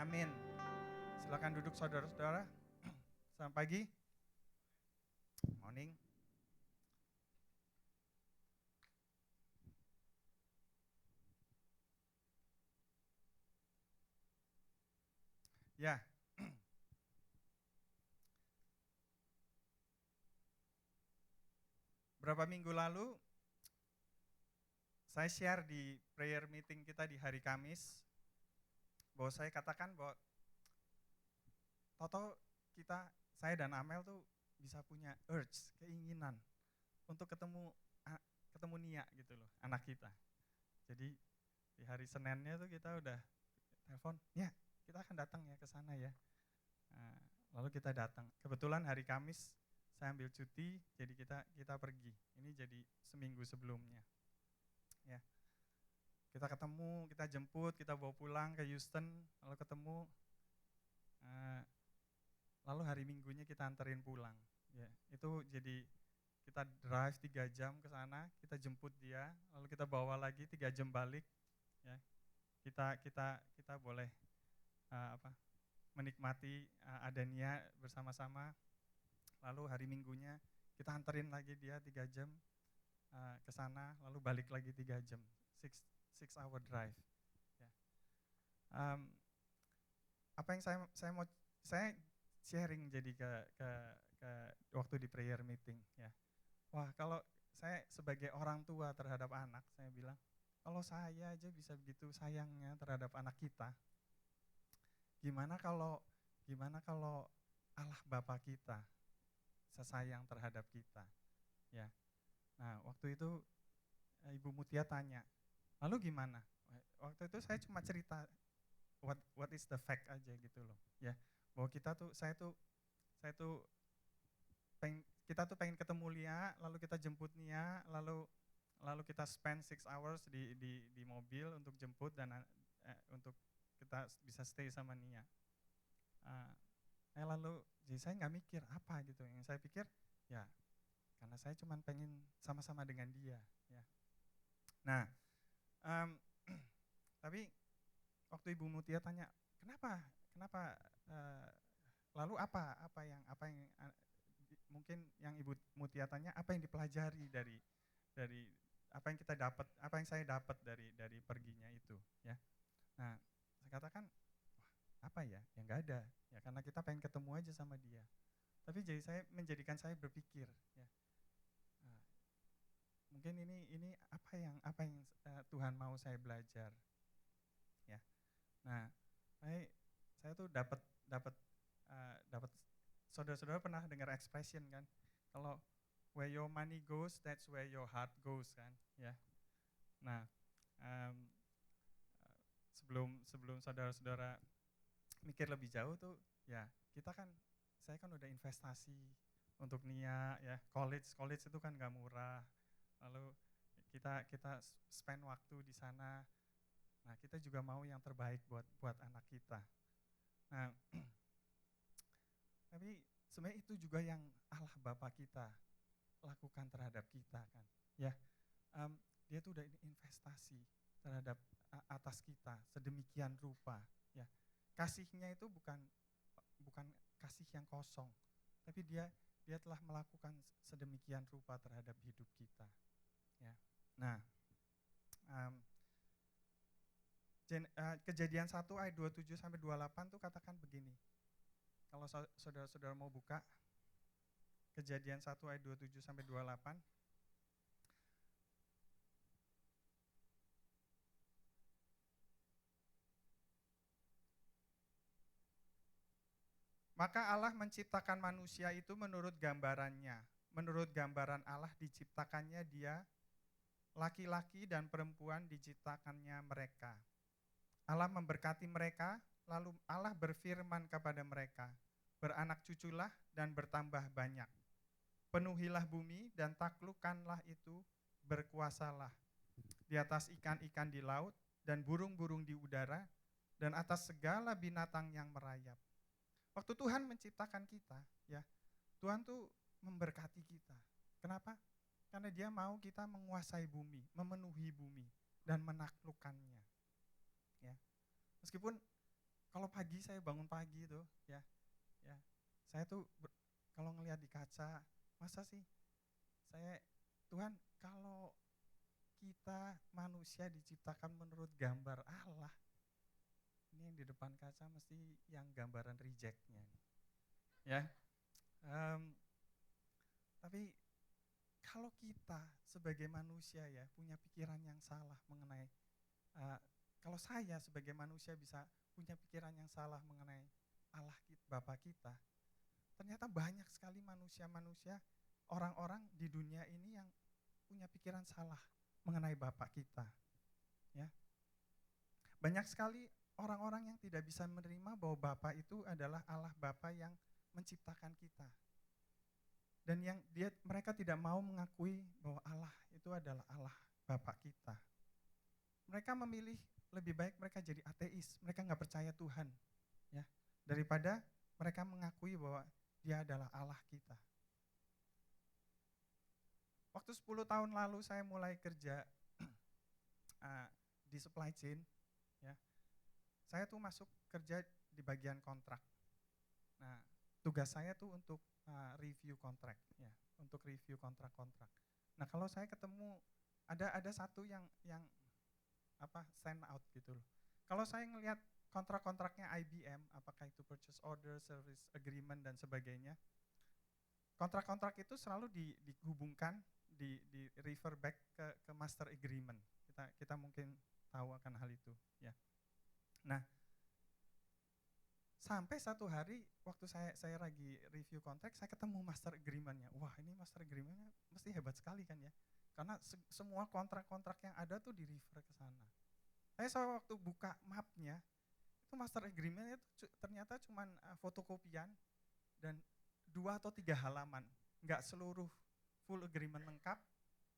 Amin. Silakan duduk saudara-saudara. Selamat pagi. Morning. Ya. Berapa minggu lalu saya share di prayer meeting kita di hari Kamis bahwa saya katakan bahwa Toto saya dan Amel tuh bisa punya urge, keinginan untuk ketemu Nia gitu loh, anak kita. Jadi di hari Seninnya tuh kita udah telepon, ya kita akan datang ya ke sana ya. Nah, lalu kita datang. Kebetulan hari Kamis saya ambil cuti, jadi kita pergi. Ini jadi seminggu sebelumnya. Ya. Kita ketemu, kita jemput, kita bawa pulang ke Houston, lalu ketemu. Lalu hari Minggunya kita anterin pulang. Ya, itu jadi kita drive 3 jam ke sana, kita jemput dia, lalu kita bawa lagi 3 jam balik. Ya. Kita boleh menikmati adanya bersama-sama. Lalu hari Minggunya kita anterin lagi dia 3 jam ke sana, lalu balik lagi 3 jam, 6 hour drive. Ya. Apa yang saya sharing jadi ke waktu di prayer meeting ya. Wah, kalau saya sebagai orang tua terhadap anak, saya bilang, kalau saya aja bisa begitu sayangnya terhadap anak kita, gimana kalau Allah Bapa kita sesayang terhadap kita, ya. Nah, waktu itu Ibu Mutia tanya, lalu gimana? Waktu itu saya cuma cerita what is the fact aja gitu loh, ya. Bahwa kita tuh pengen ketemu Lia, lalu kita jemput Nia, lalu kita spend 6 hours di mobil untuk jemput dan untuk kita bisa stay sama Nia. Lalu jadi saya nggak mikir apa gitu, yang saya pikir ya karena saya cuma pengen sama-sama dengan dia. Ya. Nah, tapi waktu Ibu Mutia tanya kenapa lalu apa yang mungkin yang Ibu Mutia tanya apa yang dipelajari dari apa yang kita dapat, apa yang saya dapat dari perginya itu, ya. Nah, saya katakan, wah, apa ya? Ya nggak ada, ya karena kita pengen ketemu aja sama dia. Tapi menjadikan saya berpikir, ya. Nah, mungkin ini apa yang Tuhan mau saya belajar, ya. Nah, saya tuh dapat saudara-saudara pernah dengar expression kan? Kalau where your money goes, that's where your heart goes kan, ya. Nah, sebelum saudara-saudara mikir lebih jauh tuh, ya saya kan udah investasi untuk Nia, ya college itu kan nggak murah. Lalu kita spend waktu di sana. Nah, kita juga mau yang terbaik buat anak kita. Nah, tapi sebenarnya itu juga yang Allah Bapa kita lakukan terhadap kita kan, ya. Dia tuh udah investasi terhadap atas kita sedemikian rupa, ya. Kasihnya itu bukan kasih yang kosong, tapi dia telah melakukan sedemikian rupa terhadap hidup kita, ya. Nah, Kejadian 1 ayat 27 sampai 28 tuh katakan begini. Kalau saudara-saudara mau buka Kejadian 1 ayat 27 sampai 28. Maka Allah menciptakan manusia itu menurut gambarannya. Menurut gambaran Allah diciptakannya dia, laki-laki dan perempuan diciptakannya mereka. Allah memberkati mereka, lalu Allah berfirman kepada mereka, beranak cuculah dan bertambah banyak. Penuhilah bumi dan taklukkanlah itu, berkuasalah di atas ikan-ikan di laut dan burung-burung di udara dan atas segala binatang yang merayap. Waktu Tuhan menciptakan kita, ya, Tuhan tuh memberkati kita. Kenapa? Karena Dia mau kita menguasai bumi, memenuhi bumi dan menaklukkannya. Ya. Meskipun kalau pagi saya bangun pagi tuh, ya, ya, saya tuh kalau ngelihat di kaca, masa sih saya, Tuhan, kalau kita manusia diciptakan menurut gambar Allah, ini yang di depan kaca mesti yang gambaran rejectnya, ya. Tapi kalau kita sebagai manusia ya punya pikiran yang salah mengenai, kalau saya sebagai manusia bisa punya pikiran yang salah mengenai Allah kita, Bapa kita, ternyata banyak sekali manusia-manusia, orang-orang di dunia ini yang punya pikiran salah mengenai Bapa kita. Ya. Banyak sekali orang-orang yang tidak bisa menerima bahwa Bapa itu adalah Allah Bapa yang menciptakan kita. Dan yang mereka tidak mau mengakui bahwa Allah itu adalah Allah Bapa kita. Mereka memilih lebih baik mereka jadi ateis, mereka nggak percaya Tuhan, ya, daripada mereka mengakui bahwa Dia adalah Allah kita. Waktu 10 tahun lalu saya mulai kerja di supply chain, ya, saya tuh masuk kerja di bagian kontrak. Nah, tugas saya tuh untuk review kontrak, ya, untuk review kontrak-kontrak. Nah, kalau saya ketemu ada satu yang stand out gitu loh. Kalau saya ngelihat kontrak-kontraknya IBM, apakah itu purchase order, service agreement dan sebagainya, kontrak-kontrak itu selalu dihubungkan, di refer back ke master agreement. Kita mungkin tahu akan hal itu, ya. Nah, sampai satu hari waktu saya lagi review kontrak, saya ketemu master agreement-nya. Wah, ini master agreement-nya mesti hebat sekali kan ya. Karena semua kontrak-kontrak yang ada tuh di-refer ke sana. Saya waktu buka map-nya, itu master agreement-nya ternyata cuma fotokopian dan 2 atau 3 halaman. Enggak seluruh full agreement lengkap,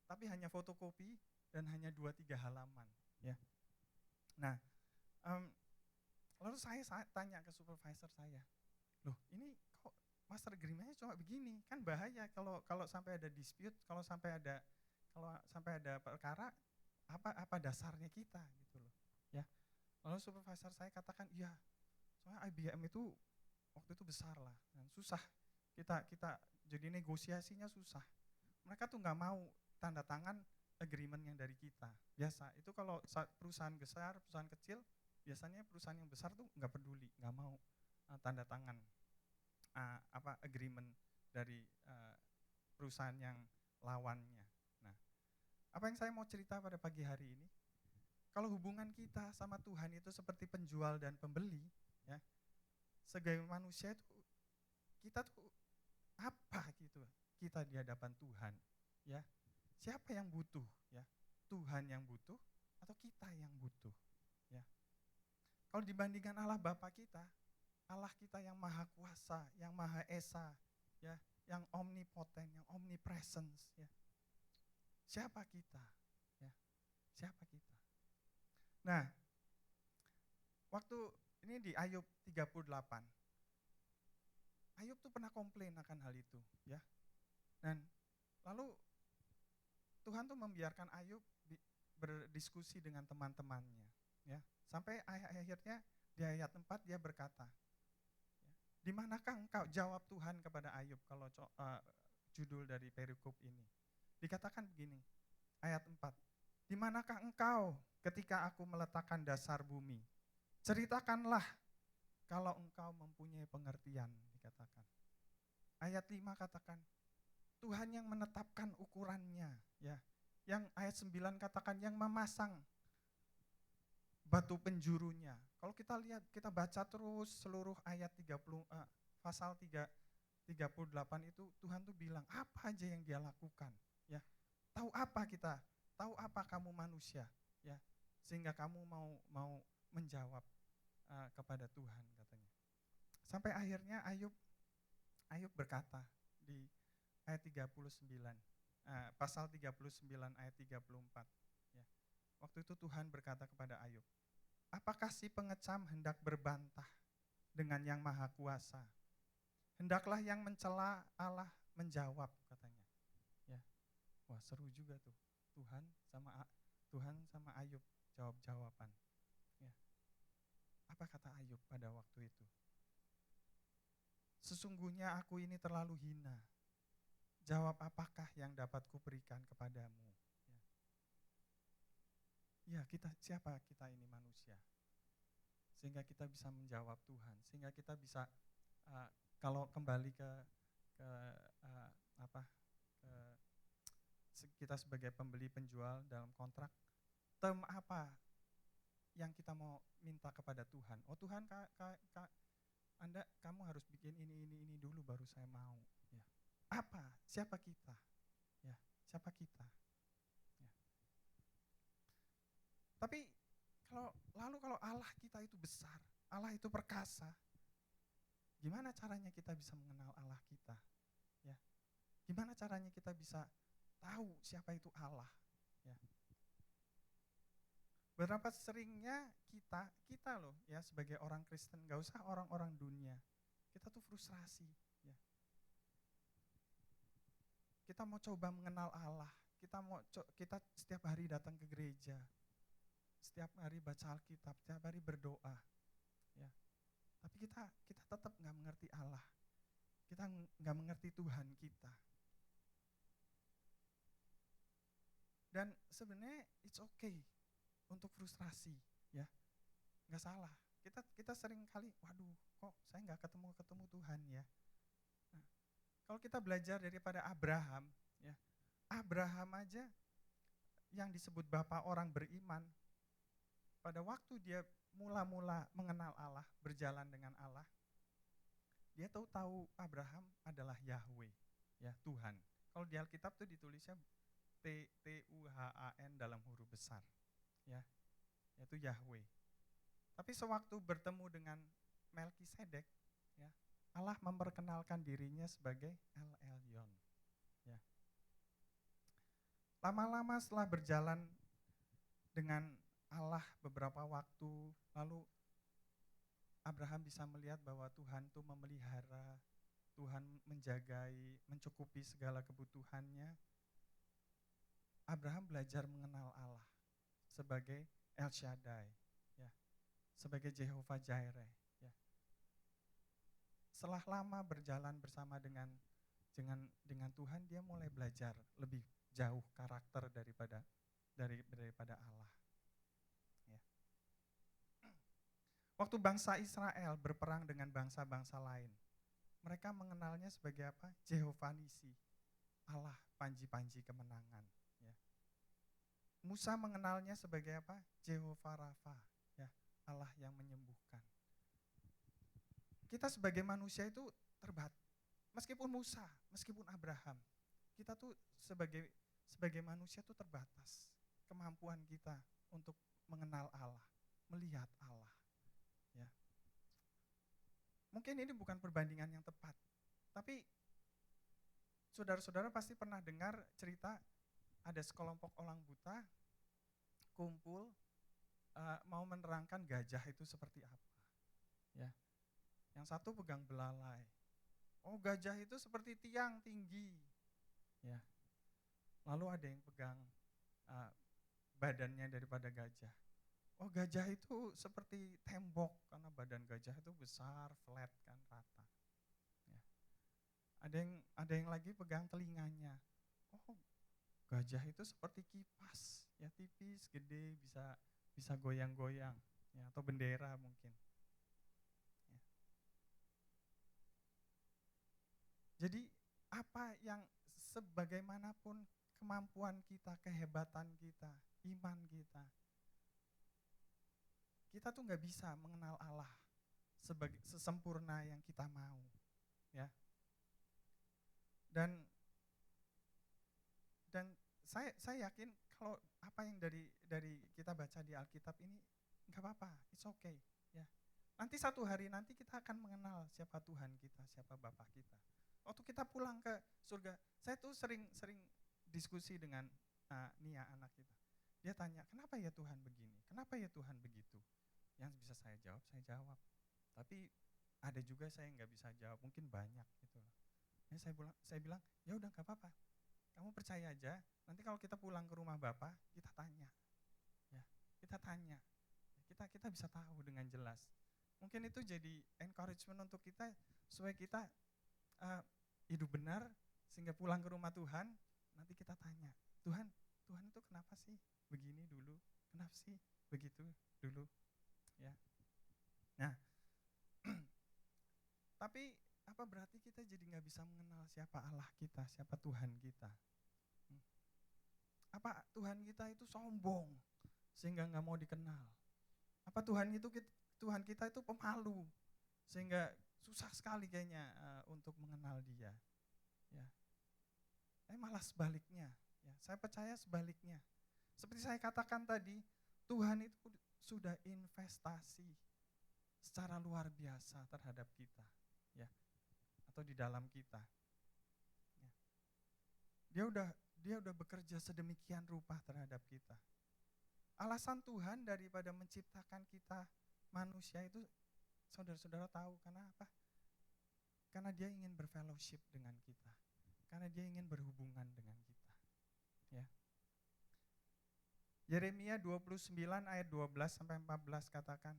tapi hanya fotokopi dan hanya 2-3 halaman. Ya. Nah, lalu saya tanya ke supervisor saya, loh ini kok master agreement-nya cuma begini, kan bahaya kalau sampai ada dispute, kalau sampai ada perkara, apa dasarnya kita gitu loh, ya. Lalu supervisor saya katakan, iya, soalnya IBM itu waktu itu besar lah, dan susah, kita jadi negosiasinya susah. Mereka tuh nggak mau tanda tangan agreement yang dari kita. Biasa itu kalau perusahaan besar, perusahaan kecil, biasanya perusahaan yang besar tuh nggak peduli, nggak mau tanda tangan agreement dari perusahaan yang lawannya. Nah, apa yang saya mau cerita pada pagi hari ini, kalau hubungan kita sama Tuhan itu seperti penjual dan pembeli, ya, sebagai manusia itu kita tuh apa gitu, kita di hadapan Tuhan, ya. Siapa yang butuh, ya? Tuhan yang butuh atau kita yang butuh, ya? Kalau dibandingkan Allah Bapa kita, Allah kita yang maha kuasa, yang maha esa, ya, yang omnipotent, yang omnipresence, ya. Siapa kita, ya? Siapa kita? Nah, waktu ini di Ayub 38, Ayub tuh pernah komplain akan hal itu, ya. Dan lalu Tuhan tuh membiarkan Ayub berdiskusi dengan teman-temannya, ya. Sampai akhirnya di ayat 4 dia berkata, ya, di manakah engkau, jawab Tuhan kepada Ayub, kalau judul dari perikop ini. Dikatakan begini, ayat 4, di manakah engkau ketika aku meletakkan dasar bumi? Ceritakanlah kalau engkau mempunyai pengertian, dikatakan. Ayat 5 katakan, Tuhan yang menetapkan ukurannya, ya. Yang ayat 9 katakan yang memasang batu penjurunya. Kalau kita lihat, kita baca terus seluruh ayat 30 pasal 38 itu, Tuhan tuh bilang apa aja yang Dia lakukan, ya. Tahu apa kita? Tahu apa kamu manusia, ya. Sehingga kamu mau menjawab kepada Tuhan, katanya. Sampai akhirnya Ayub berkata di ayat 39, pasal 39 ayat 34. Ya. Waktu itu Tuhan berkata kepada Ayub, apakah si pengecam hendak berbantah dengan yang maha kuasa? Hendaklah yang mencela Allah menjawab, katanya. Ya. Wah, seru juga tuh. Tuhan sama Ayub jawab-jawaban. Ya. Apa kata Ayub pada waktu itu? Sesungguhnya aku ini terlalu hina. Jawab apakah yang dapat kuberikan kepadamu? Ya, siapa kita ini manusia? Sehingga kita bisa menjawab Tuhan, sehingga kita bisa kalau kembali ke uh, apa ke kita sebagai pembeli penjual dalam kontrak, term apa yang kita mau minta kepada Tuhan? Oh Tuhan, kamu harus bikin ini dulu baru saya mau. Ya. Apa? Siapa kita? Ya, siapa kita? Ya. Tapi kalau Allah kita itu besar, Allah itu perkasa, gimana caranya kita bisa mengenal Allah kita? Ya, gimana caranya kita bisa tahu siapa itu Allah? Ya. Berapa seringnya kita loh ya sebagai orang Kristen, gak usah orang-orang dunia, kita tuh frustrasi. Ya. Kita mau coba mengenal Allah, kita setiap hari datang ke gereja, setiap hari baca Alkitab, setiap hari berdoa, ya. Tapi kita tetap nggak mengerti Allah, kita nggak mengerti Tuhan kita. Dan sebenarnya it's okay untuk frustrasi, ya, nggak salah. Kita sering kali, waduh, kok saya nggak ketemu Tuhan ya. Nah, kalau kita belajar daripada Abraham, ya, Abraham aja yang disebut bapak orang beriman, pada waktu dia mula-mula mengenal Allah, berjalan dengan Allah, dia tahu Abraham adalah Yahweh, ya Tuhan. Kalau di Alkitab tuh ditulisnya Tuhan dalam huruf besar, ya, yaitu Yahweh. Tapi sewaktu bertemu dengan Melkisedek, ya, Allah memperkenalkan dirinya sebagai El Elyon. Ya. Lama-lama setelah berjalan dengan Allah beberapa waktu, lalu Abraham bisa melihat bahwa Tuhan itu memelihara, Tuhan menjagai, mencukupi segala kebutuhannya. Abraham belajar mengenal Allah sebagai El Shaddai, ya, sebagai Jehovah Jireh. Ya. Setelah lama berjalan bersama dengan Tuhan, dia mulai belajar lebih jauh karakter daripada Allah. Ya. Waktu bangsa Israel berperang dengan bangsa-bangsa lain, mereka mengenalnya sebagai apa? Jehovah Nisi, Allah panji-panji kemenangan. Ya. Musa mengenalnya sebagai apa? Jehovah Rafa, ya, Allah yang menyembuhkan. Kita sebagai manusia itu terbatas. Meskipun Musa, meskipun Abraham, kita tuh sebagai manusia tuh terbatas kemampuan kita untuk mengenal Allah, melihat Allah. Ya. Mungkin ini bukan perbandingan yang tepat, tapi saudara-saudara pasti pernah dengar cerita ada sekelompok orang buta kumpul mau menerangkan gajah itu seperti apa. Ya. Yang satu pegang belalai. Oh, gajah itu seperti tiang tinggi. Ya. Lalu ada yang pegang badannya daripada gajah. Oh, gajah itu seperti tembok karena badan gajah itu besar, flat kan, rata. Ya. Ada yang lagi pegang telinganya. Oh, gajah itu seperti kipas, ya tipis, gede, bisa goyang-goyang, ya, atau bendera mungkin. Ya. Jadi apa yang sebagaimanapun kemampuan kita, kehebatan kita, iman kita tuh nggak bisa mengenal Allah sesempurna yang kita mau, ya. Dan saya yakin kalau apa yang dari kita baca di Alkitab ini nggak apa-apa, it's okay, ya. Nanti satu hari nanti kita akan mengenal siapa Tuhan kita, siapa Bapa kita. Waktu kita pulang ke surga, saya tuh sering diskusi dengan Nia anak kita. Dia tanya, kenapa ya Tuhan begini? Kenapa ya Tuhan begitu? Yang bisa saya jawab. Tapi ada juga saya nggak bisa jawab, mungkin banyak gitu loh. Ya, saya bilang, ya udah nggak apa-apa. Kamu percaya aja, nanti kalau kita pulang ke rumah Bapak, kita tanya. Ya, kita tanya. Kita bisa tahu dengan jelas. Mungkin itu jadi encouragement untuk kita supaya kita eh, hidup benar, sehingga pulang ke rumah Tuhan nanti kita tanya, Tuhan, Tuhan itu kenapa sih begini dulu? Kenapa sih begitu dulu? Ya. Nah, tapi apa berarti kita jadi nggak bisa mengenal siapa Allah kita, siapa Tuhan kita? Hmm. Apa Tuhan kita itu sombong sehingga nggak mau dikenal? Apa Tuhan kita itu pemalu sehingga susah sekali kayaknya untuk mengenal Dia? Ya, malah sebaliknya. Ya, saya percaya sebaliknya. Seperti saya katakan tadi, Tuhan itu sudah investasi secara luar biasa terhadap kita, ya, atau di dalam kita. Ya. Dia udah bekerja sedemikian rupa terhadap kita. Alasan Tuhan daripada menciptakan kita manusia itu, saudara-saudara tahu karena apa? Karena Dia ingin berfellowship dengan kita. Karena Dia ingin berhubungan dengan kita. Ya. Yeremia 29 ayat 12 sampai 14 katakan,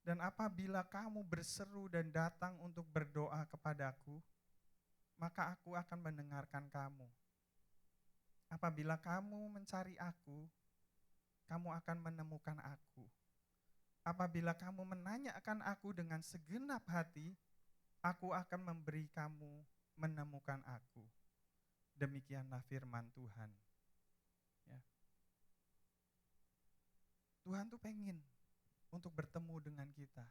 dan apabila kamu berseru dan datang untuk berdoa kepadaku, maka aku akan mendengarkan kamu. Apabila kamu mencari aku, kamu akan menemukan aku. Apabila kamu menanyakan aku dengan segenap hati, aku akan memberi kamu menemukan aku. Demikianlah firman Tuhan. Ya. Tuhan tuh pengen untuk bertemu dengan kita.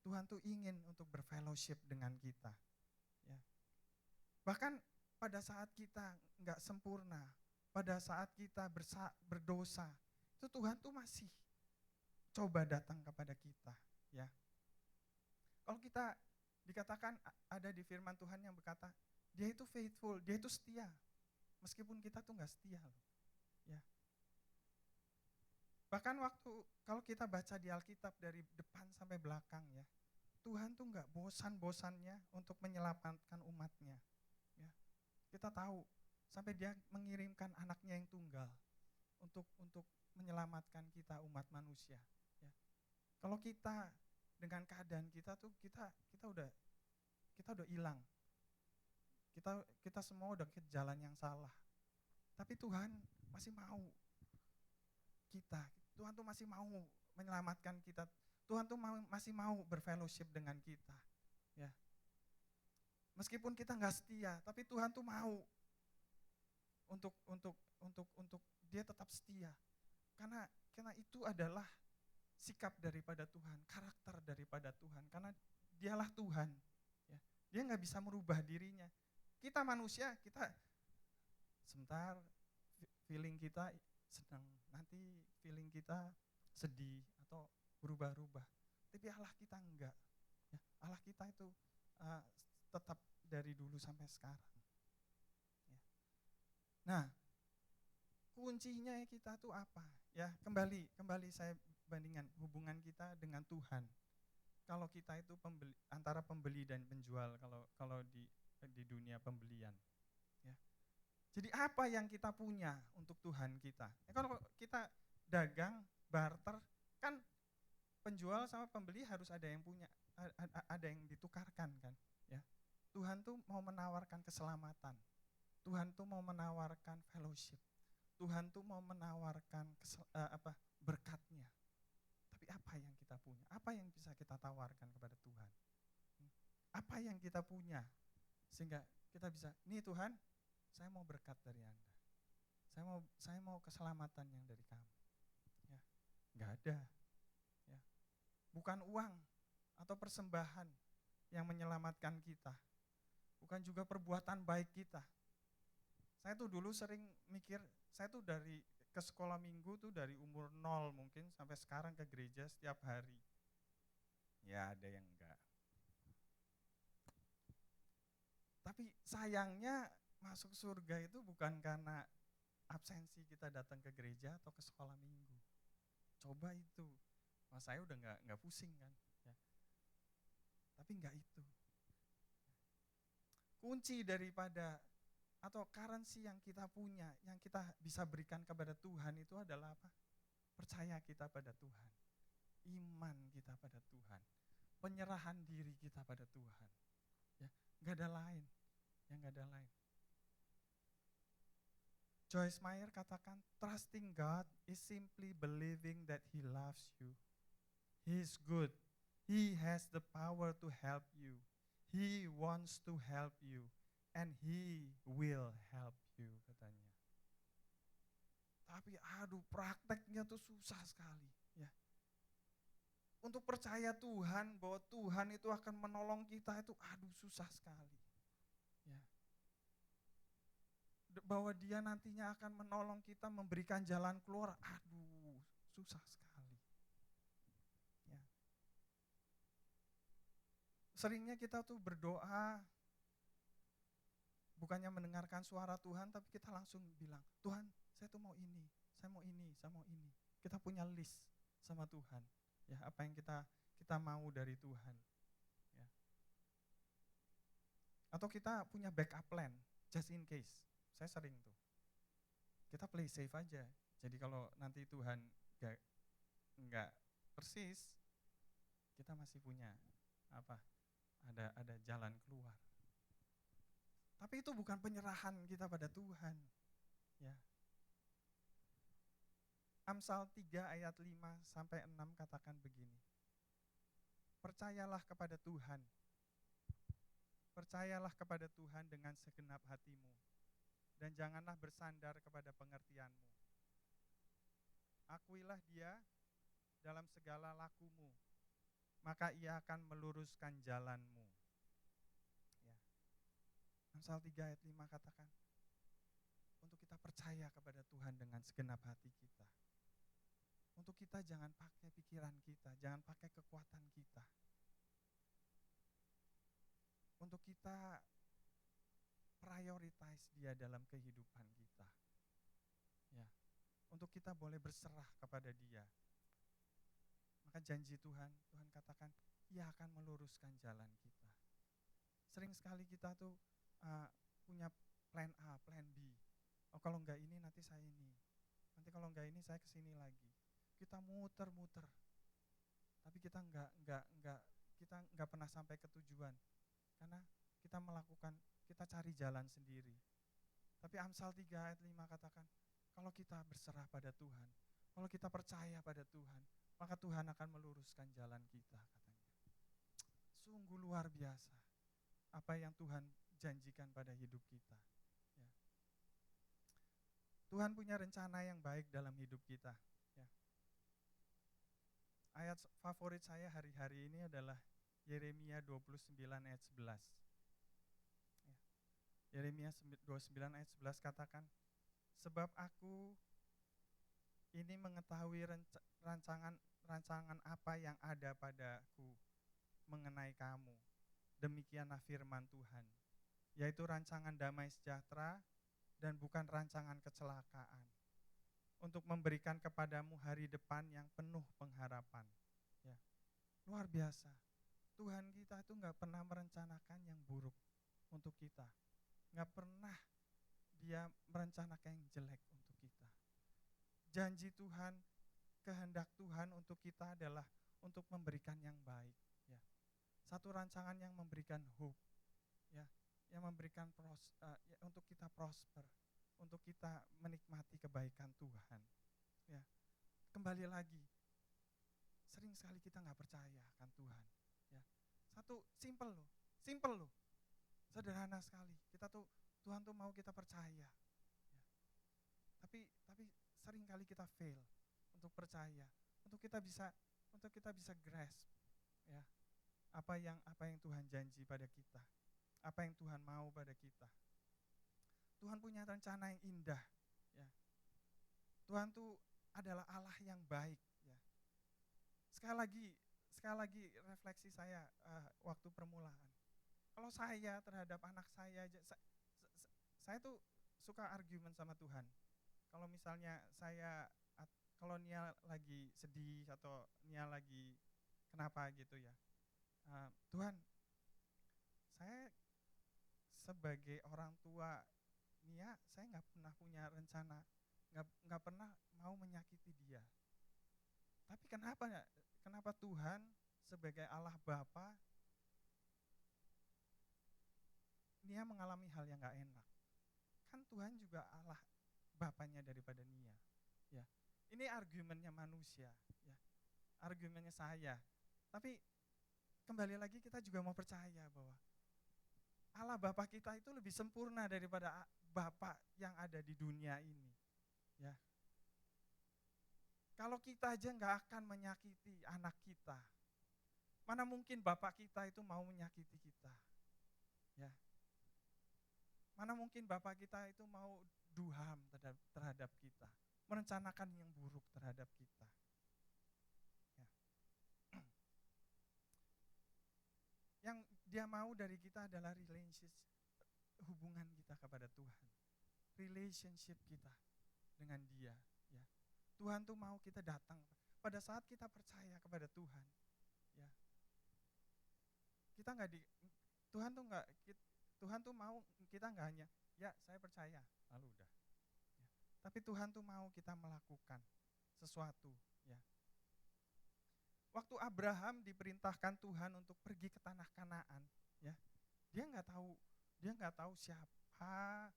Tuhan tuh ingin untuk berfellowship dengan kita. Ya. Bahkan pada saat kita nggak sempurna, pada saat kita berdosa, itu Tuhan tuh masih coba datang kepada kita. Ya. Kalau kita dikatakan ada di firman Tuhan yang berkata, Dia itu faithful, Dia itu setia, meskipun kita tuh nggak setia loh. Ya. Bahkan kalau kita baca di Alkitab dari depan sampai belakang ya, Tuhan tuh nggak bosan-bosannya untuk menyelamatkan umatnya. Ya. Kita tahu sampai Dia mengirimkan anaknya yang tunggal untuk menyelamatkan kita umat manusia. Ya. Kalau kita dengan keadaan kita tuh kita udah hilang. Kita semua udah ke jalan yang salah. Tapi Tuhan masih mau kita. Tuhan tuh masih mau menyelamatkan kita. Tuhan tuh masih mau berfellowship dengan kita. Ya. Meskipun kita nggak setia, tapi Tuhan tuh mau untuk Dia tetap setia. Karena itu adalah sikap daripada Tuhan, karakter daripada Tuhan. Karena Dialah Tuhan. Ya. Dia nggak bisa merubah dirinya. Kita manusia, kita sebentar feeling kita senang, nanti feeling kita sedih atau berubah-ubah. Tapi Allah kita enggak. Ya, Allah kita itu tetap dari dulu sampai sekarang. Ya. Nah, kuncinya kita tuh apa? Ya, kembali saya bandingkan hubungan kita dengan Tuhan. Kalau kita itu antara pembeli dan penjual kalau di dunia pembelian. Ya. Jadi apa yang kita punya untuk Tuhan kita? Ya, kalau kita dagang, barter, kan penjual sama pembeli harus ada yang punya, ada yang ditukarkan kan. Ya. Tuhan tuh mau menawarkan keselamatan. Tuhan tuh mau menawarkan fellowship. Tuhan tuh mau menawarkan berkatnya. Tapi apa yang kita punya? Apa yang bisa kita tawarkan kepada Tuhan? Apa yang kita punya? Sehingga kita bisa, nih Tuhan, saya mau berkat dari Anda. Saya mau keselamatan yang dari kamu. Ya, nggak ada. Ya. Bukan uang atau persembahan yang menyelamatkan kita. Bukan juga perbuatan baik kita. Saya tuh dulu sering mikir, saya tuh ke sekolah minggu tuh dari umur 0 mungkin sampai sekarang ke gereja setiap hari. Ya ada yang enggak. Tapi sayangnya masuk surga itu bukan karena absensi kita datang ke gereja atau ke sekolah minggu. Coba itu. Mas saya udah enggak pusing kan. Ya. Tapi enggak itu. Kunci daripada atau currency yang kita punya, yang kita bisa berikan kepada Tuhan itu adalah apa? Percaya kita pada Tuhan. Iman kita pada Tuhan. penyerahan diri kita pada Tuhan. Ya, nggak ada lain, ya nggak ada lain. Joyce Meyer katakan, trusting God is simply believing that He loves you. He is good. He has the power to help you. He wants to help you. And He will help you, katanya. Tapi aduh, prakteknya tuh susah sekali. Ya. Untuk percaya Tuhan, bahwa Tuhan itu akan menolong kita itu aduh susah sekali. Ya. Bahwa Dia nantinya akan menolong kita, memberikan jalan keluar, aduh susah sekali. Ya. Seringnya kita tuh berdoa, bukannya mendengarkan suara Tuhan, tapi kita langsung bilang, Tuhan saya tuh mau ini, saya mau ini, saya mau ini. Kita punya list sama Tuhan, ya apa yang kita mau dari Tuhan. Ya. Atau kita punya backup plan, just in case. Saya sering tuh. Kita play safe aja. Jadi kalau nanti Tuhan nggak persis, kita masih punya apa? Ada jalan keluar. Tapi itu bukan penyerahan kita pada Tuhan. Ya. Amsal 3 ayat 5 sampai 6 katakan begini. Percayalah kepada Tuhan. Percayalah kepada Tuhan dengan segenap hatimu. Dan janganlah bersandar kepada pengertianmu. Akuilah Dia dalam segala lakumu, maka Ia akan meluruskan jalanmu. Ya. Amsal 3 ayat 5 katakan, untuk kita percaya kepada Tuhan dengan segenap hati kita. Untuk kita jangan pakai pikiran kita, jangan pakai kekuatan kita. Untuk kita prioritize Dia dalam kehidupan kita. Ya. Untuk kita boleh berserah kepada Dia. Maka janji Tuhan katakan, Ia akan meluruskan jalan kita. Sering sekali kita tuh punya plan A, plan B. Oh kalau enggak ini nanti saya ini. Nanti kalau enggak ini saya kesini lagi. Kita muter-muter. Tapi kita enggak pernah sampai ke tujuan. Karena kita cari jalan sendiri. Tapi Amsal 3 ayat 5 katakan, kalau kita berserah pada Tuhan, kalau kita percaya pada Tuhan, maka Tuhan akan meluruskan jalan kita, katanya. Sungguh luar biasa apa yang Tuhan janjikan pada hidup kita. Ya. Tuhan punya rencana yang baik dalam hidup kita. Ya. Ayat favorit saya hari-hari ini adalah Yeremia 29 ayat 11. Ya. Yeremia 29 ayat 11 katakan, sebab aku ini mengetahui rancangan apa yang ada padaku mengenai kamu. Demikianlah firman Tuhan, yaitu rancangan damai sejahtera dan bukan rancangan kecelakaan, untuk memberikan kepadamu hari depan yang penuh pengharapan. Ya. Luar biasa. Tuhan kita itu gak pernah merencanakan yang buruk untuk kita. Gak pernah Dia merencanakan yang jelek untuk kita. Janji Tuhan, kehendak Tuhan untuk kita adalah untuk memberikan yang baik. Ya. Satu rancangan yang memberikan hope, ya, yang memberikan untuk kita prosper, untuk kita menikmati kebaikan Tuhan. Ya. Kembali lagi, sering sekali kita nggak percaya kan Tuhan. Ya. Satu simple loh, sederhana sekali. Tuhan tuh mau kita percaya. Ya. Tapi sering kali kita fail untuk percaya, untuk kita bisa grasp, ya, apa yang Tuhan janji pada kita, apa yang Tuhan mau pada kita. Tuhan punya rencana yang indah, ya. Tuhan tuh adalah Allah yang baik, ya. Sekali lagi refleksi saya waktu permulaan. Kalau saya terhadap anak saya aja, saya tuh suka argumen sama Tuhan. Kalau misalnya kalau Nia lagi sedih atau Nia lagi kenapa gitu ya, Tuhan, saya sebagai orang tua Nia, saya nggak pernah punya rencana, nggak pernah mau menyakiti dia. Tapi kenapa Tuhan sebagai Allah Bapa, Nia mengalami hal yang gak enak. Kan Tuhan juga Allah Bapanya daripada Nia. Ya, ini argumennya manusia, ya, argumennya saya. Tapi kembali lagi kita juga mau percaya bahwa Allah Bapa kita itu lebih sempurna daripada Bapa yang ada di dunia ini. Ya, kalau kita aja nggak akan menyakiti anak kita, mana mungkin Bapak kita itu mau menyakiti kita? Ya, mana mungkin Bapak kita itu mau duham terhadap kita, merencanakan yang buruk terhadap kita. Ya. Yang dia mau dari kita adalah relationship, hubungan kita kepada Tuhan, relationship kita dengan Dia. Ya, Tuhan tuh mau kita datang pada saat kita percaya kepada Tuhan. Ya, kita nggak di Tuhan tuh mau kita nggak hanya ya saya percaya lalu udah. Ya. Tapi Tuhan tuh mau kita melakukan sesuatu. Ya. Waktu Abraham diperintahkan Tuhan untuk pergi ke tanah Kanaan, ya, dia nggak tahu siapa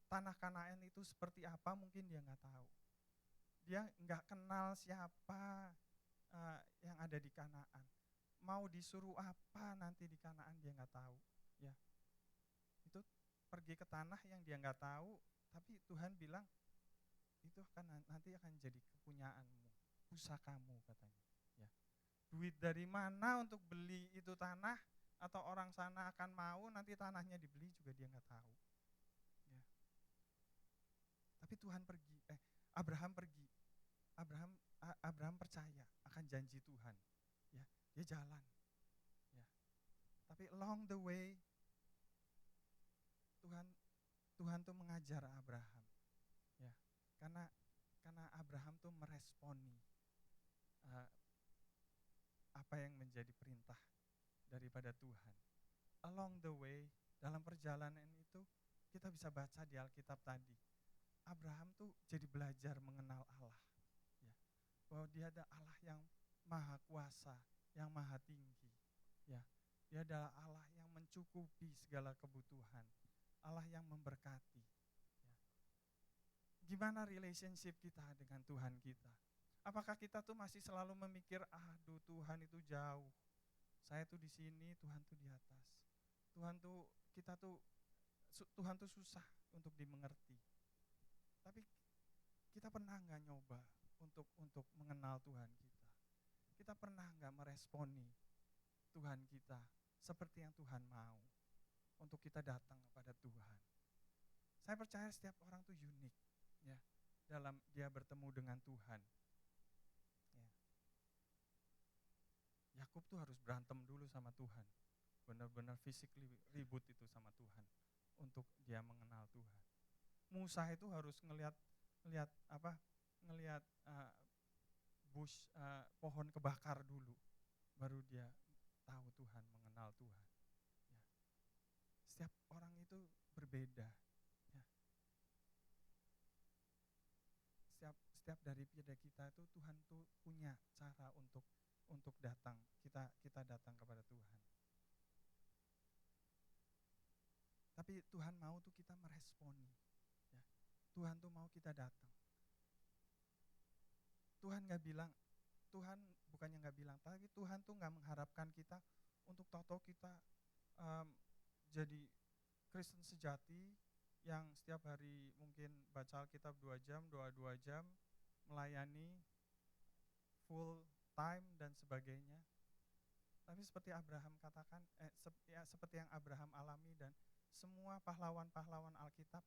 tanah Kanaan itu seperti apa, mungkin dia nggak tahu. Dia nggak kenal siapa yang ada di Kanaan. Mau disuruh apa nanti di Kanaan dia nggak tahu. Ya, itu pergi ke tanah yang dia nggak tahu, tapi Tuhan bilang itu nanti akan jadi kepunyaanmu, pusakamu katanya. Ya, duit dari mana untuk beli itu tanah atau orang sana akan mau nanti tanahnya dibeli juga dia nggak tahu. Ya. Tapi Tuhan pergi, Abraham pergi. Abraham percaya akan janji Tuhan. Ya, dia jalan. Ya. Tapi along the way Tuhan tuh mengajar Abraham. Ya. Karena Abraham tuh meresponi apa yang menjadi perintah daripada Tuhan. Along the way, dalam perjalanan itu kita bisa baca di Alkitab tadi. Abraham tuh jadi belajar mengenal Allah. Ya. Bahwa dia ada Allah yang maha kuasa, yang maha tinggi. Ya. Dia adalah Allah yang mencukupi segala kebutuhan. Allah yang memberkati. Ya. Gimana relationship kita dengan Tuhan kita? Apakah kita tuh masih selalu memikir, aduh Tuhan itu jauh, saya tuh di sini, Tuhan tuh di atas. Tuhan tuh susah untuk dimengerti. Tapi kita pernah nggak nyoba untuk mengenal Tuhan kita? Kita pernah nggak meresponi Tuhan kita seperti yang Tuhan mau untuk kita datang kepada Tuhan? Saya percaya setiap orang tuh unik, ya, dalam dia bertemu dengan Tuhan. Yakub tuh harus berantem dulu sama Tuhan, benar-benar physically ribut itu sama Tuhan untuk dia mengenal Tuhan. Musa itu harus ngelihat bush pohon kebakar dulu, baru dia tahu Tuhan, mengenal Tuhan. Ya. Setiap orang itu berbeda. Ya. Setiap dari kita itu Tuhan tuh punya cara untuk datang, kita datang kepada Tuhan. Tapi Tuhan mau tuh kita meresponi. Ya. Tuhan tuh mau kita datang. Tuhan bukannya nggak bilang, tapi Tuhan tuh nggak mengharapkan kita untuk tahu kita jadi Kristen sejati yang setiap hari mungkin baca Alkitab 2 jam, doa 2 jam, melayani full time dan sebagainya. Tapi seperti Abraham katakan, seperti yang Abraham alami dan semua pahlawan-pahlawan Alkitab,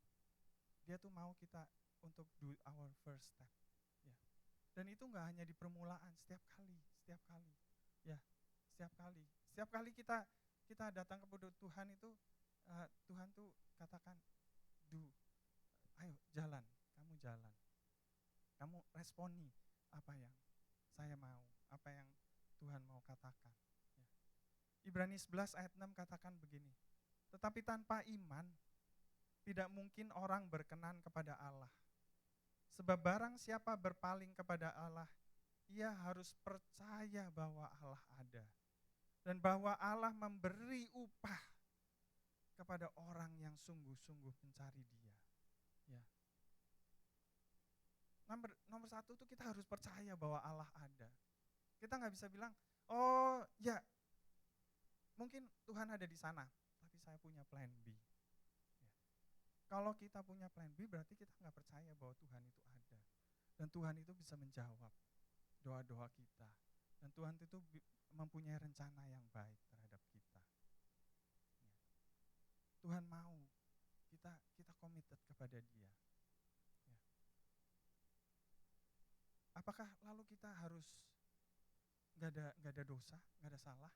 dia tuh mau kita untuk do our first step. Ya. Dan itu nggak hanya di permulaan, setiap kali, ya, setiap kali kita datang kepada Tuhan itu, Tuhan tuh katakan, ayo jalan, kamu responi apa yang saya mau, apa yang Tuhan mau katakan. Ya. Ibrani 11 ayat 6 katakan begini, tetapi tanpa iman tidak mungkin orang berkenan kepada Allah. Sebab barang siapa berpaling kepada Allah, ia harus percaya bahwa Allah ada. Dan bahwa Allah memberi upah kepada orang yang sungguh-sungguh mencari Dia. Ya. Nomor satu itu kita harus percaya bahwa Allah ada. Kita nggak bisa bilang, oh ya mungkin Tuhan ada di sana, tapi saya punya plan B. Ya. Kalau kita punya plan B berarti kita nggak percaya bahwa Tuhan itu ada. Dan Tuhan itu bisa menjawab doa-doa kita. Dan Tuhan itu mempunyai rencana yang baik terhadap kita. Ya. Tuhan mau kita committed kepada Dia. Ya. Apakah lalu kita harus nggak ada dosa, nggak ada salah,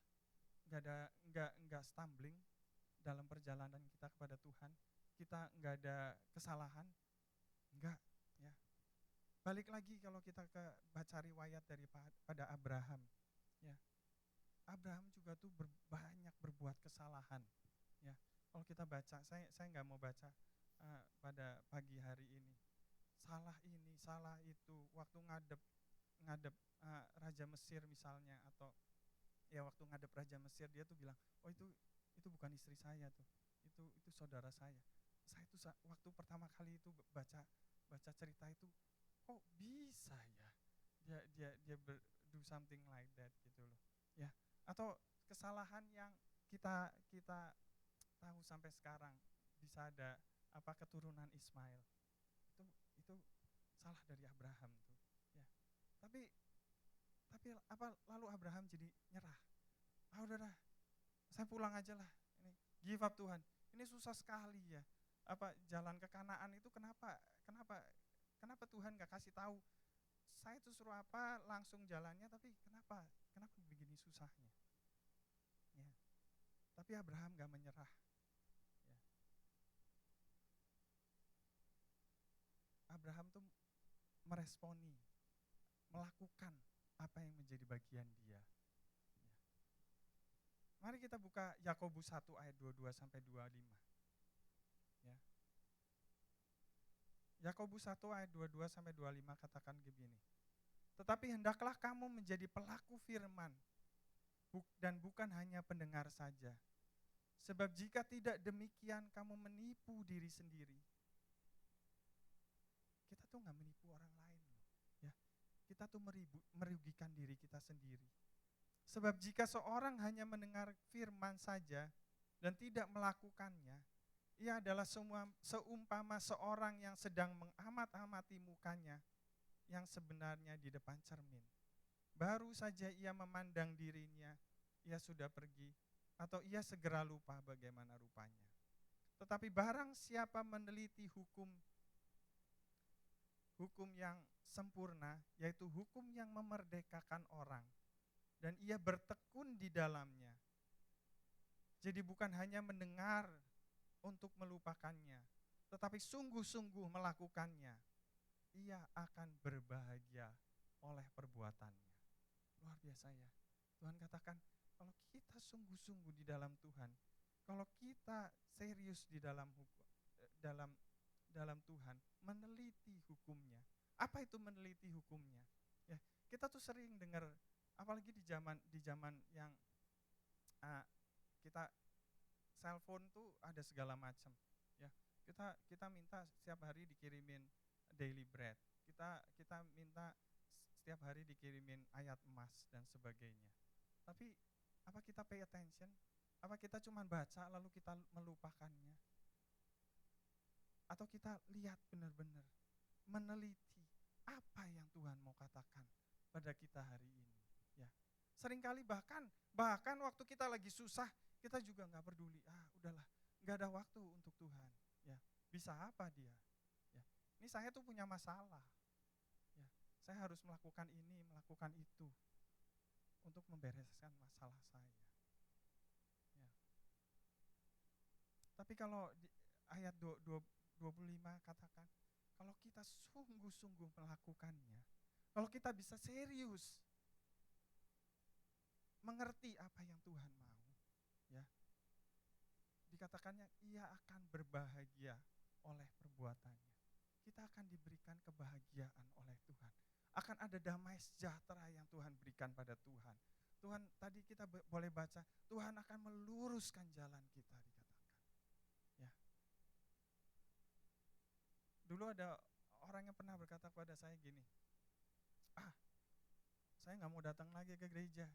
nggak stumbling dalam perjalanan kita kepada Tuhan? Kita nggak ada kesalahan? Enggak, ya. Balik lagi kalau kita baca riwayat daripada Abraham, ya. Abraham juga tuh banyak berbuat kesalahan, ya. Kalau kita baca, saya nggak mau baca pada pagi hari ini. Salah ini, salah itu, waktu ngadep Raja Mesir misalnya, atau ya waktu ngadep Raja Mesir dia tuh bilang, oh itu bukan istri saya tuh, itu saudara saya. Saya tuh waktu pertama kali itu baca cerita itu, kok bisa ya dia do something like that gitu loh, ya. Atau kesalahan yang kita tahu sampai sekarang bisa ada keturunan Ismail, itu salah dari Abraham tuh, ya. Tapi lalu Abraham jadi nyerah. Udahlah, saya pulang aja lah, ini give up Tuhan, ini susah sekali ya, jalan ke Kanaan itu kenapa Tuhan gak kasih tahu saya tuh suruh langsung jalannya, tapi kenapa begini susahnya, ya. Tapi Abraham gak menyerah, ya. Abraham tuh meresponi, melakukan apa yang menjadi bagian dia, ya. Mari kita buka Yakobus 1 ayat 22 sampai 25, ya. Yakobus 1 ayat 22 sampai 25 katakan begini. Tetapi hendaklah kamu menjadi pelaku firman dan bukan hanya pendengar saja. Sebab jika tidak demikian kamu menipu diri sendiri. Kita tuh gak menipu orang lain loh, ya. Kita tuh merugikan diri kita sendiri. Sebab jika seorang hanya mendengar firman saja dan tidak melakukannya, ia adalah seumpama seorang yang sedang mengamat-amati mukanya yang sebenarnya di depan cermin. Baru saja ia memandang dirinya, ia sudah pergi, atau ia segera lupa bagaimana rupanya. Tetapi barang siapa meneliti hukum yang sempurna, yaitu hukum yang memerdekakan orang, dan ia bertekun di dalamnya. Jadi bukan hanya mendengar untuk melupakannya, tetapi sungguh-sungguh melakukannya, ia akan berbahagia oleh perbuatannya. Luar biasa ya. Tuhan katakan, kalau kita sungguh-sungguh di dalam Tuhan, kalau kita serius di dalam Tuhan, meneliti hukumnya. Apa itu meneliti hukumnya? Ya, kita tuh sering dengar, apalagi di zaman yang kita cellphone tuh ada segala macam, ya. Kita minta setiap hari dikirimin daily bread. Kita minta setiap hari dikirimin ayat emas dan sebagainya. Tapi apa kita pay attention? Apa kita cuma baca lalu kita melupakannya? Atau kita lihat benar-benar, meneliti apa yang Tuhan mau katakan pada kita hari ini, ya. Seringkali bahkan waktu kita lagi susah, kita juga nggak peduli, udahlah, nggak ada waktu untuk Tuhan, ya. Bisa apa dia, ya. Ini saya tuh punya masalah, ya. Saya harus melakukan ini, melakukan itu untuk membereskan masalah saya, ya. Tapi kalau di ayat 25 katakan, kalau kita sungguh-sungguh melakukannya, kalau kita bisa serius mengerti apa yang Tuhan mau, ya, dikatakannya ia akan berbahagia oleh perbuatannya. Kita akan diberikan kebahagiaan oleh Tuhan. akan ada damai sejahtera yang Tuhan berikan pada Tuhan. Tuhan, tadi kita boleh baca, Tuhan akan meluruskan jalan kita, dikatakan. Ya. Dulu ada orang yang pernah berkata kepada saya gini, saya nggak mau datang lagi ke gereja,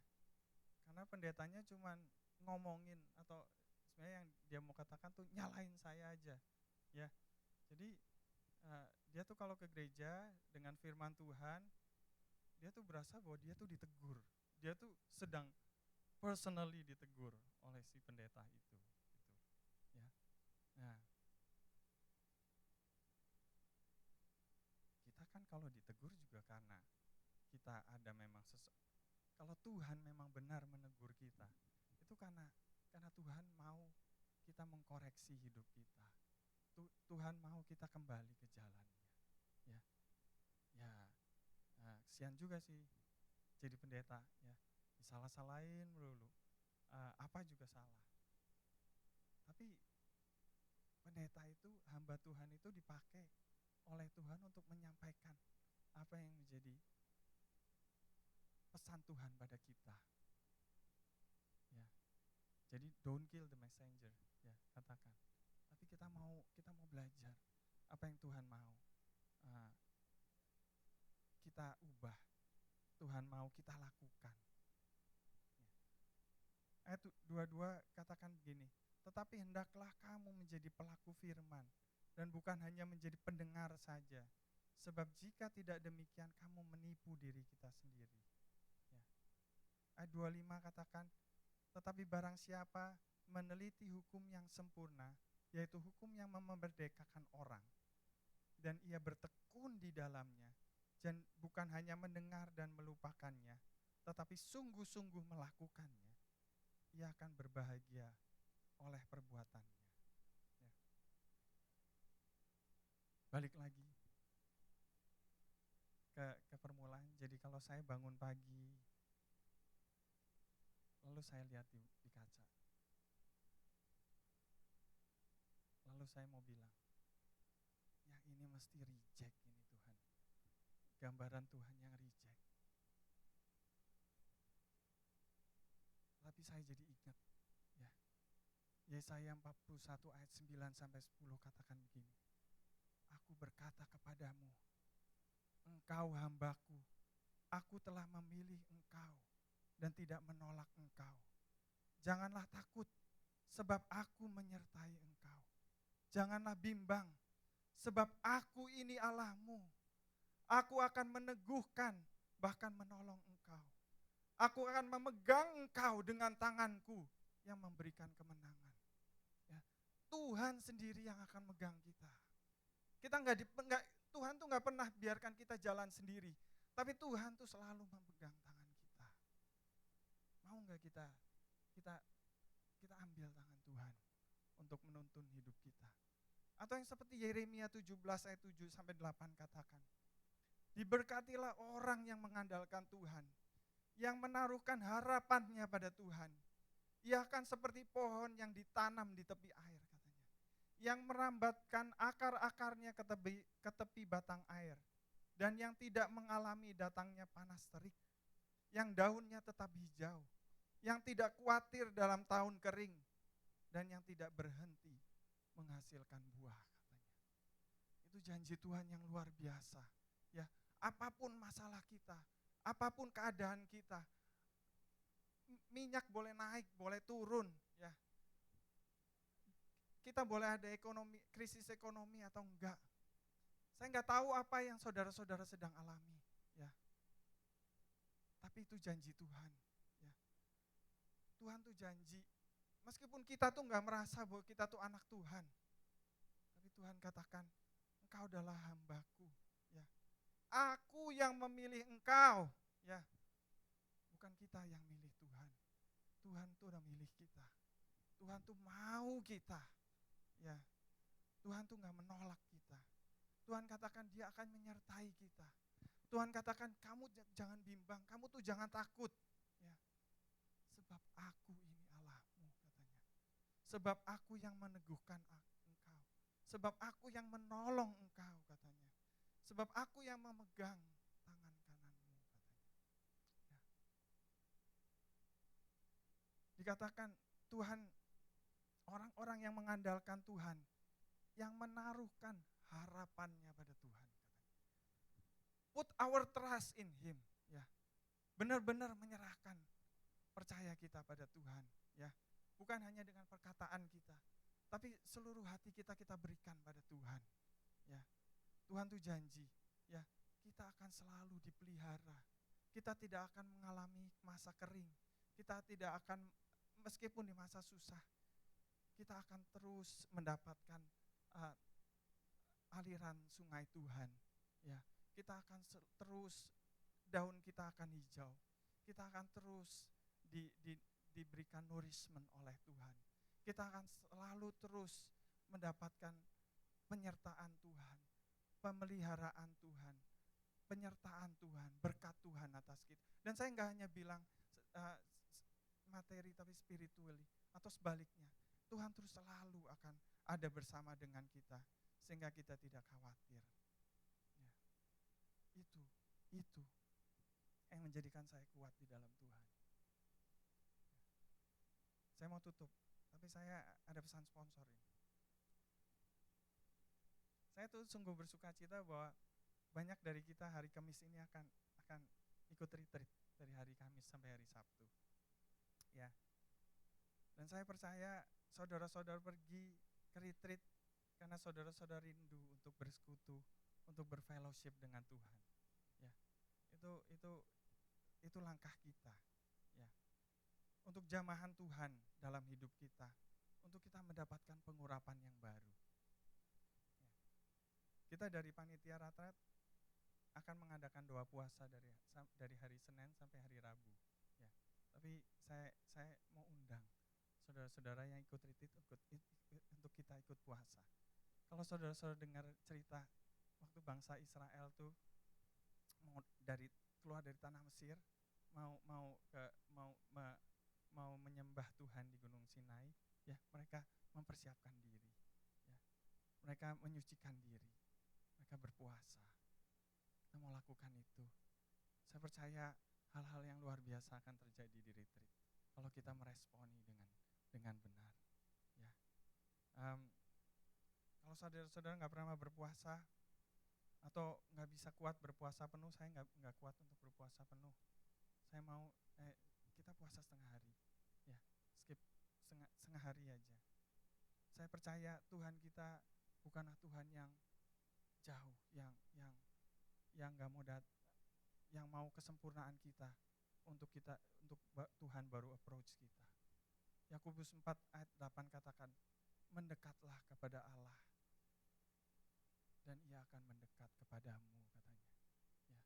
karena pendetanya cuma ngomongin, atau sebenarnya yang dia mau katakan tuh nyalain saya aja. Ya, jadi dia tuh kalau ke gereja dengan firman Tuhan, dia tuh berasa bahwa dia tuh ditegur, dia tuh sedang personally ditegur oleh si pendeta itu, gitu. Ya. Nah, kita kan kalau ditegur juga karena kita ada memang kalau Tuhan memang benar menegur kita, itu karena Tuhan mau kita mengkoreksi hidup kita. Tuhan mau kita kembali ke jalannya. Ya, ya, kesian juga sih jadi pendeta, ya, disalah-salahin melulu, apa juga salah. Tapi pendeta itu, hamba Tuhan itu dipakai oleh Tuhan untuk menyampaikan apa yang menjadi pesan Tuhan pada kita. Ya, jadi don't kill the messenger, ya, katakan. Tapi kita mau belajar apa yang Tuhan mau kita ubah, Tuhan mau kita lakukan. Ayat 22 katakan begini, tetapi hendaklah kamu menjadi pelaku firman dan bukan hanya menjadi pendengar saja, sebab jika tidak demikian kamu menipu diri kita sendiri. Ya. Ayat 25 katakan, tetapi barang siapa meneliti hukum yang sempurna, yaitu hukum yang memerdekakan orang, dan ia bertekun di dalamnya, dan bukan hanya mendengar dan melupakannya, tetapi sungguh-sungguh melakukannya, ia akan berbahagia oleh perbuatannya. Ya. Balik lagi ke permulaan. Jadi kalau saya bangun pagi, lalu saya lihat di kaca, lalu saya mau bilang, yang ini mesti reject ini Tuhan. Gambaran Tuhan yang reject. Tapi saya jadi ingat, ya, Yesaya 41 ayat 9 sampai 10 katakan begini. Aku berkata kepadamu, engkau hambaku, aku telah memilih engkau dan tidak menolak engkau. Janganlah takut, sebab aku menyertai engkau. Janganlah bimbang, sebab aku ini Allahmu. Aku akan meneguhkan, bahkan menolong engkau. Aku akan memegang engkau dengan tanganku yang memberikan kemenangan. Ya, Tuhan sendiri yang akan megang kita. Tuhan tuh nggak pernah biarkan kita jalan sendiri, tapi Tuhan tuh selalu memegang tangan kita. Mau nggak kita ambil tangan Tuhan untuk menuntun hidup kita? Atau yang seperti Yeremia 17 ayat 7 sampai 8 katakan, diberkatilah orang yang mengandalkan Tuhan, yang menaruhkan harapannya pada Tuhan. Ia akan seperti pohon yang ditanam di tepi air, katanya, yang merambatkan akar-akarnya ke tepi batang air, dan yang tidak mengalami datangnya panas terik, yang daunnya tetap hijau, yang tidak khawatir dalam tahun kering, dan yang tidak berhenti menghasilkan buah, katanya. Itu janji Tuhan yang luar biasa. Ya, apapun masalah kita, apapun keadaan kita, minyak boleh naik, boleh turun, ya. Kita boleh ada krisis ekonomi atau enggak. Saya enggak tahu apa yang saudara-saudara sedang alami, ya. Tapi itu janji Tuhan, ya. Tuhan tuh janji, meskipun kita tuh enggak merasa bahwa kita tuh anak Tuhan, tapi Tuhan katakan, engkau adalah hambaku, ya. Aku yang memilih engkau, ya. Bukan kita yang milih Tuhan. Tuhan tuh udah milih kita. Tuhan tuh mau kita, ya. Tuhan tuh gak menolak kita. Tuhan katakan dia akan menyertai kita. Tuhan katakan kamu jangan bimbang, kamu tuh jangan takut, ya. Sebab aku ini Allahmu, katanya. Sebab aku yang meneguhkan engkau. Sebab aku yang menolong engkau, katanya. Sebab aku yang memegang tangan kananmu. Dikatakan Tuhan, orang-orang yang mengandalkan Tuhan, yang menaruhkan harapannya pada Tuhan. Put our trust in Him, ya. Benar-benar menyerahkan percaya kita pada Tuhan, ya. Bukan hanya dengan perkataan kita, tapi seluruh hati kita berikan pada Tuhan, ya. Tuhan tuh janji, ya, kita akan selalu dipelihara. Kita tidak akan mengalami masa kering. Kita tidak akan, meskipun di masa susah, kita akan terus mendapatkan aliran sungai Tuhan, ya. Kita akan terus, daun kita akan hijau. Kita akan terus diberikan nourishment oleh Tuhan. Kita akan selalu terus mendapatkan penyertaan Tuhan, pemeliharaan Tuhan, penyertaan Tuhan, berkat Tuhan atas kita. Dan saya nggak hanya bilang materi tapi spiritually, atau sebaliknya. Tuhan terus selalu akan ada bersama dengan kita sehingga kita tidak khawatir. Ya. Itu yang menjadikan saya kuat di dalam Tuhan. Saya mau tutup, tapi saya ada pesan sponsor ini. Saya tuh sungguh bersuka cita bahwa banyak dari kita hari Kamis ini akan ikut retreat dari hari Kamis sampai hari Sabtu. Ya. Dan saya percaya saudara-saudara pergi ke retreat karena saudara-saudara rindu untuk bersekutu, untuk berfellowship dengan Tuhan. Ya. Itu langkah kita, ya. Untuk jamahan Tuhan dalam hidup kita, untuk kita mendapatkan pengurapan yang baru. Ya. Kita dari panitia Ratret akan mengadakan doa puasa dari hari Senin sampai hari Rabu, ya. Tapi saya mau undang saudara-saudara yang ikut retreat untuk kita ikut puasa. Kalau saudara-saudara dengar cerita waktu bangsa Israel tuh mau keluar dari tanah Mesir, mau menyembah Tuhan di Gunung Sinai, ya, mereka mempersiapkan diri, ya. Mereka menyucikan diri, mereka berpuasa. Kita mau lakukan itu. Saya percaya hal-hal yang luar biasa akan terjadi di retreat kalau kita meresponi dengan benar, ya. Kalau saudara-saudara nggak pernah berpuasa atau nggak bisa kuat berpuasa penuh, saya nggak kuat untuk berpuasa penuh. Saya mau kita puasa setengah hari, ya, skip setengah hari aja. Saya percaya Tuhan kita bukanlah Tuhan yang jauh, yang nggak mau yang mau kesempurnaan kita untuk Tuhan baru approach kita. Yakobus 4 ayat 8 katakan, mendekatlah kepada Allah dan Ia akan mendekat kepadamu, katanya. Ya,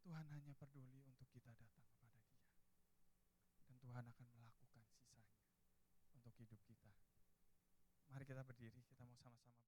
Tuhan hanya peduli untuk kita datang kepada Dia. Dan Tuhan akan melakukan sisanya untuk hidup kita. Mari kita berdiri, kita mau sama-sama